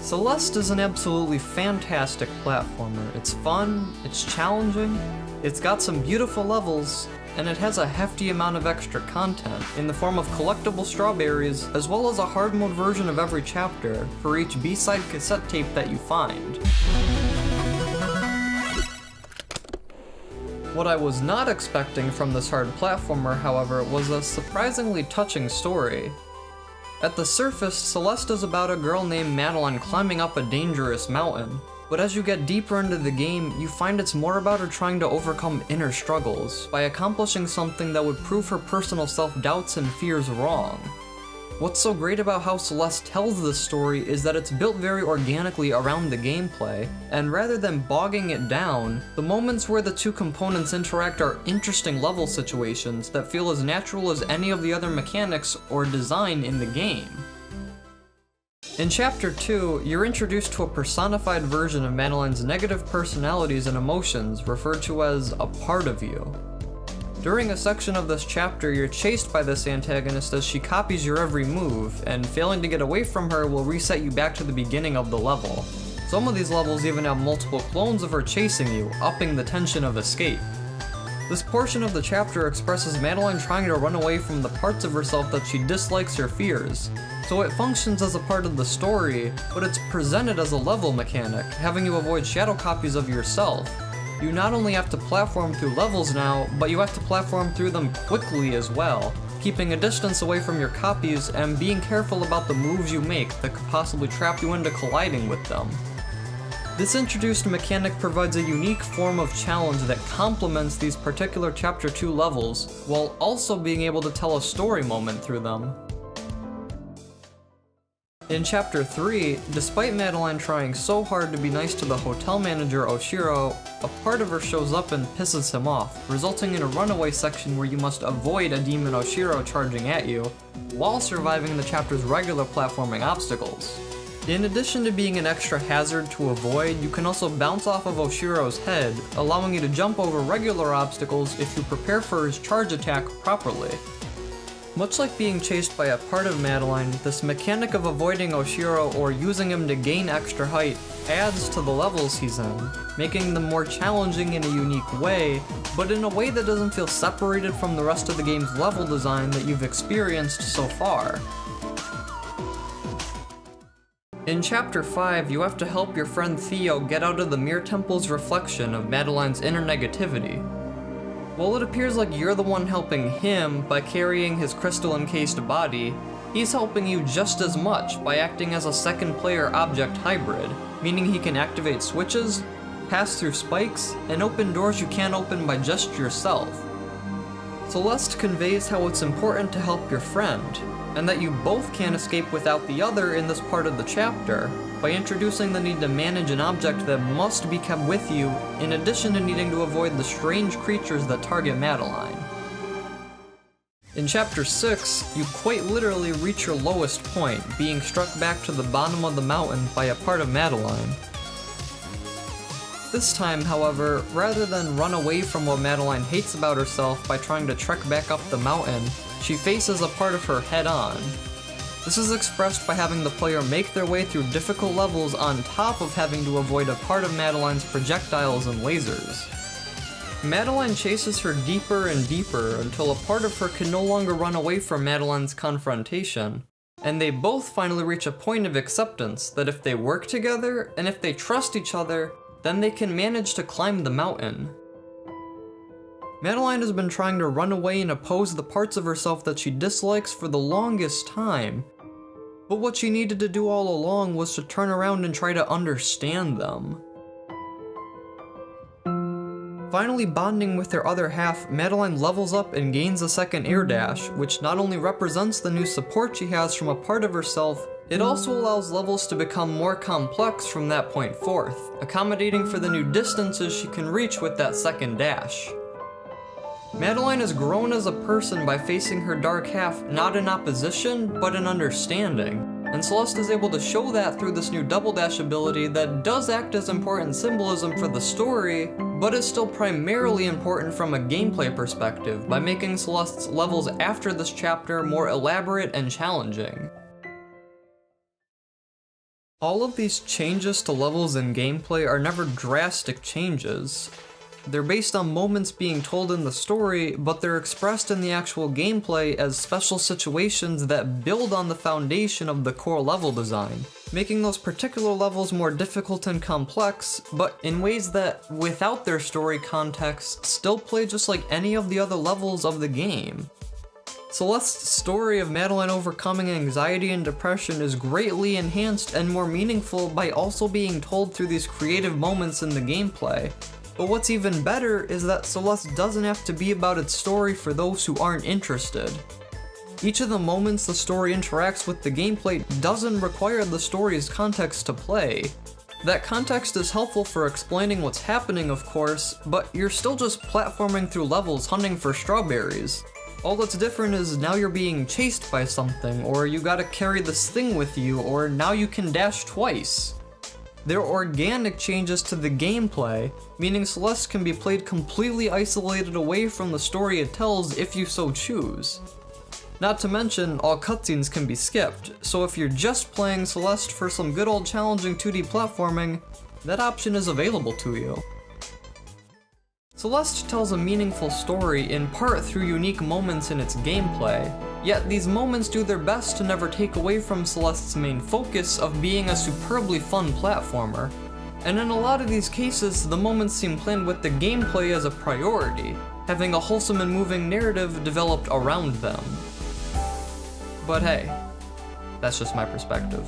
Celeste is an absolutely fantastic platformer. It's fun, it's challenging, it's got some beautiful levels, and it has a hefty amount of extra content in the form of collectible strawberries, as well as a hard mode version of every chapter for each B-side cassette tape that you find. What I was not expecting from this hard platformer, however, was a surprisingly touching story. At the surface, Celeste is about a girl named Madeline climbing up a dangerous mountain. But as you get deeper into the game, you find it's more about her trying to overcome inner struggles by accomplishing something that would prove her personal self-doubts and fears wrong. What's so great about how Celeste tells this story is that it's built very organically around the gameplay, and rather than bogging it down, the moments where the two components interact are interesting level situations that feel as natural as any of the other mechanics or design in the game. In Chapter 2, you're introduced to a personified version of Madeline's negative personalities and emotions, referred to as a part of you. During a section of this chapter, you're chased by this antagonist as she copies your every move, and failing to get away from her will reset you back to the beginning of the level. Some of these levels even have multiple clones of her chasing you, upping the tension of escape. This portion of the chapter expresses Madeline trying to run away from the parts of herself that she dislikes or fears, so it functions as a part of the story, but it's presented as a level mechanic, having you avoid shadow copies of yourself. You not only have to platform through levels now, but you have to platform through them quickly as well, keeping a distance away from your copies and being careful about the moves you make that could possibly trap you into colliding with them. This introduced mechanic provides a unique form of challenge that complements these particular Chapter 2 levels, while also being able to tell a story moment through them. In Chapter 3, despite Madeline trying so hard to be nice to the hotel manager Oshiro, a part of her shows up and pisses him off, resulting in a runaway section where you must avoid a demon Oshiro charging at you, while surviving the chapter's regular platforming obstacles. In addition to being an extra hazard to avoid, you can also bounce off of Oshiro's head, allowing you to jump over regular obstacles if you prepare for his charge attack properly. Much like being chased by a part of Madeline, this mechanic of avoiding Oshiro or using him to gain extra height adds to the levels he's in, making them more challenging in a unique way, but in a way that doesn't feel separated from the rest of the game's level design that you've experienced so far. In Chapter 5, you have to help your friend Theo get out of the Mirror Temple's reflection of Madeline's inner negativity. While it appears like you're the one helping him by carrying his crystal-encased body, he's helping you just as much by acting as a second-player object hybrid, meaning he can activate switches, pass through spikes, and open doors you can't open by just yourself. Celeste conveys how it's important to help your friend, and that you both can't escape without the other in this part of the chapter, by introducing the need to manage an object that must be kept with you, in addition to needing to avoid the strange creatures that target Madeline. In Chapter 6, you quite literally reach your lowest point, being struck back to the bottom of the mountain by a part of Madeline. This time, however, rather than run away from what Madeline hates about herself by trying to trek back up the mountain, she faces a part of her head-on. This is expressed by having the player make their way through difficult levels on top of having to avoid a part of Madeline's projectiles and lasers. Madeline chases her deeper and deeper until a part of her can no longer run away from Madeline's confrontation, and they both finally reach a point of acceptance that if they work together and if they trust each other, then they can manage to climb the mountain. Madeline has been trying to run away and oppose the parts of herself that she dislikes for the longest time, but what she needed to do all along was to turn around and try to understand them. Finally bonding with her other half, Madeline levels up and gains a second air dash, which not only represents the new support she has from a part of herself, it also allows levels to become more complex from that point forth, accommodating for the new distances she can reach with that second dash. Madeline has grown as a person by facing her dark half not in opposition, but in understanding, and Celeste is able to show that through this new double dash ability that does act as important symbolism for the story, but is still primarily important from a gameplay perspective by making Celeste's levels after this chapter more elaborate and challenging. All of these changes to levels and gameplay are never drastic changes. They're based on moments being told in the story, but they're expressed in the actual gameplay as special situations that build on the foundation of the core level design, making those particular levels more difficult and complex, but in ways that, without their story context, still play just like any of the other levels of the game. Celeste's story of Madeline overcoming anxiety and depression is greatly enhanced and more meaningful by also being told through these creative moments in the gameplay. But what's even better is that Celeste doesn't have to be about its story for those who aren't interested. Each of the moments the story interacts with the gameplay doesn't require the story's context to play. That context is helpful for explaining what's happening, of course, but you're still just platforming through levels hunting for strawberries. All that's different is now you're being chased by something, or you gotta carry this thing with you, or now you can dash twice. They're organic changes to the gameplay, meaning Celeste can be played completely isolated away from the story it tells if you so choose. Not to mention, all cutscenes can be skipped, so if you're just playing Celeste for some good old challenging 2D platforming, that option is available to you. Celeste tells a meaningful story in part through unique moments in its gameplay, yet these moments do their best to never take away from Celeste's main focus of being a superbly fun platformer. And in a lot of these cases, the moments seem planned with the gameplay as a priority, having a wholesome and moving narrative developed around them. But hey, that's just my perspective.